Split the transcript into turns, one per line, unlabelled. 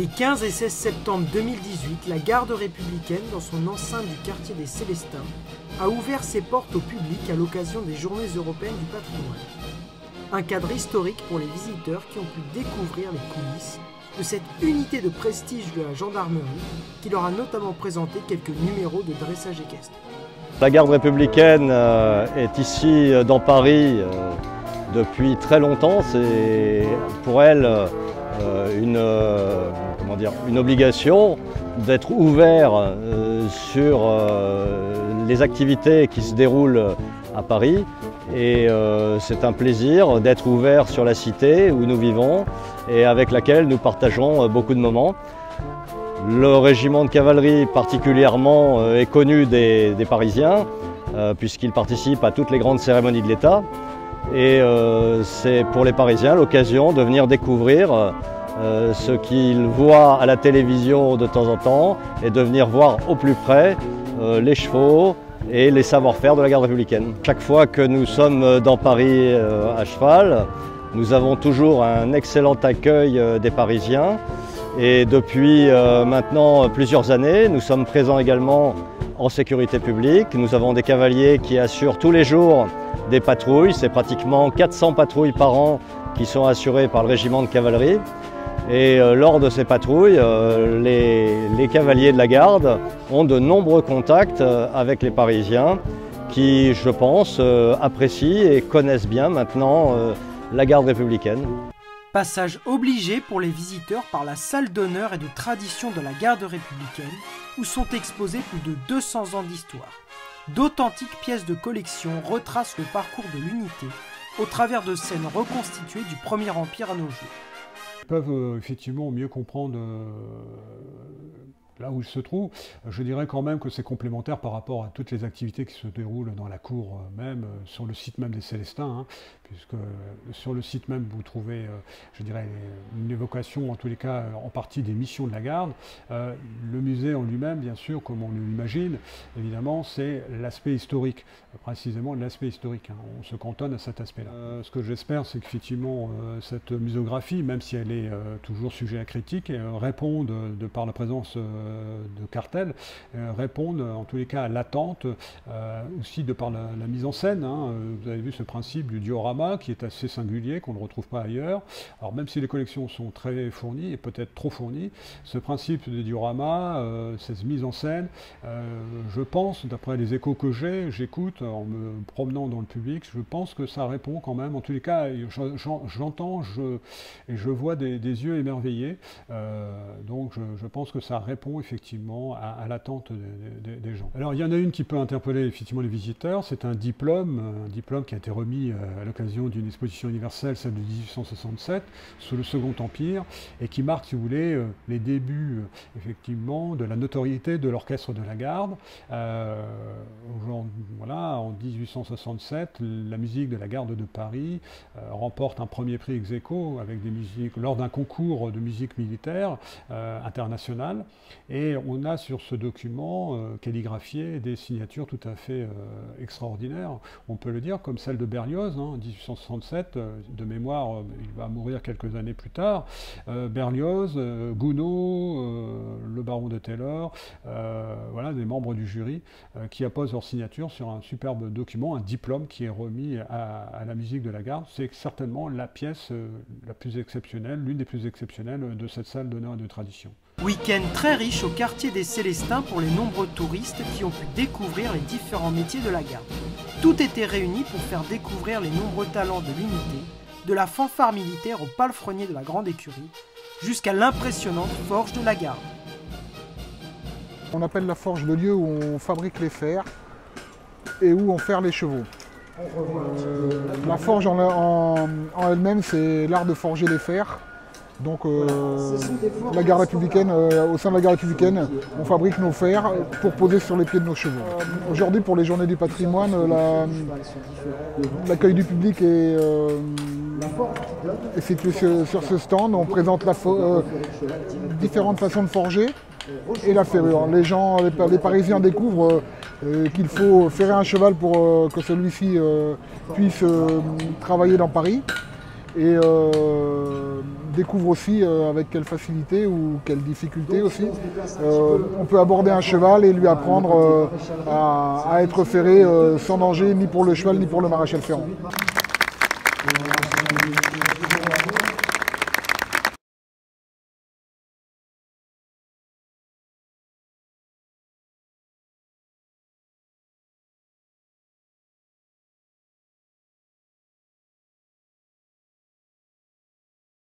Les 15 et 16 septembre 2018, la garde républicaine, dans son enceinte du quartier des Célestins, a ouvert ses portes au public à l'occasion des Journées européennes du patrimoine. Un cadre historique pour les visiteurs qui ont pu découvrir les coulisses de cette unité de prestige de la gendarmerie qui leur a notamment présenté quelques numéros de dressage équestre.
La garde républicaine est ici dans Paris depuis très longtemps. C'est pour elle une obligation d'être ouvert sur les activités qui se déroulent à Paris. Et c'est un plaisir d'être ouvert sur la cité où nous vivons et avec laquelle nous partageons beaucoup de moments. Le régiment de cavalerie particulièrement est connu des Parisiens puisqu'il participe à toutes les grandes cérémonies de l'État. Et c'est pour les Parisiens l'occasion de venir découvrir ce qu'ils voient à la télévision de temps en temps et de venir voir au plus près les chevaux et les savoir-faire de la garde républicaine. Chaque fois que nous sommes dans Paris à cheval, nous avons toujours un excellent accueil des Parisiens. Et depuis maintenant plusieurs années, nous sommes présents également en sécurité publique. Nous avons des cavaliers qui assurent tous les jours des patrouilles. C'est pratiquement 400 patrouilles par an qui sont assurées par le régiment de cavalerie. Et lors de ces patrouilles, les cavaliers de la garde ont de nombreux contacts avec les Parisiens qui, je pense, apprécient et connaissent bien maintenant la garde républicaine.
Passage obligé pour les visiteurs par la salle d'honneur et de tradition de la garde républicaine où sont exposés plus de 200 ans d'histoire. D'authentiques pièces de collection retracent le parcours de l'unité au travers de scènes reconstituées du Premier Empire à nos jours.
Ils peuvent effectivement mieux comprendre là où ils se trouvent. Je dirais quand même que c'est complémentaire par rapport à toutes les activités qui se déroulent dans la cour même, sur le site même des Célestins, hein, puisque sur le site même vous trouvez, je dirais, une évocation, en tous les cas en partie des missions de la garde. Le musée en lui-même, bien sûr, comme on l'imagine, évidemment, c'est l'aspect historique, précisément l'aspect historique. Hein. On se cantonne à cet aspect-là. Ce que j'espère, c'est qu'effectivement, cette muséographie, même si elle est toujours sujet à critique, répond de par la présence de cartels, répondent en tous les cas à l'attente, aussi de par la mise en scène. Hein. Vous avez vu ce principe du diorama qui est assez singulier, qu'on ne retrouve pas ailleurs. Alors même si les collections sont très fournies et peut-être trop fournies, ce principe de diorama, cette mise en scène, je pense, d'après les échos que j'écoute en me promenant dans le public, je pense que ça répond quand même, en tous les cas, j'entends et je vois des yeux émerveillés, donc je pense que ça répond effectivement à l'attente des gens. Alors il y en a une qui peut interpeller effectivement les visiteurs, c'est un diplôme qui a été remis à l'occasion d'une exposition universelle, celle de 1867, sous le Second Empire, et qui marque, si vous voulez, les débuts effectivement de la notoriété de l'orchestre de la garde. Voilà, en 1867, la musique de la garde de Paris remporte un premier prix ex aequo avec des musiques lors d'un concours de musique militaire international. Et on a sur ce document calligraphié des signatures tout à fait extraordinaires, on peut le dire, comme celle de Berlioz, hein, en 1867, de mémoire, il va mourir quelques années plus tard. Berlioz, Gounod, le baron de Taylor, voilà, des membres du jury qui apposent leur signature sur un superbe document, un diplôme qui est remis à la musique de la garde. C'est certainement la pièce la plus exceptionnelle, l'une des plus exceptionnelles de cette salle d'honneur et de tradition.
Week-end très riche au quartier des Célestins pour les nombreux touristes qui ont pu découvrir les différents métiers de la garde. Tout était réuni pour faire découvrir les nombreux talents de l'unité, de la fanfare militaire au palefrenier de la grande écurie, jusqu'à l'impressionnante forge de la garde.
On appelle la forge le lieu où on fabrique les fers et où on ferre les chevaux. La forge en elle-même, c'est l'art de forger les fers. Donc la garde républicaine, au sein de la garde républicaine, on fabrique nos fers pour poser sur les pieds de nos chevaux. Aujourd'hui, pour les journées du patrimoine, l'accueil du public est effectué sur ce stand. On présente différentes façons de forger et la ferrure. Les Parisiens découvrent qu'il faut ferrer un cheval pour que celui-ci puisse travailler dans Paris. Et découvre aussi avec quelle facilité ou quelle difficulté aussi on peut aborder un cheval et lui apprendre à être ferré sans danger ni pour le cheval ni pour le maréchal ferrant.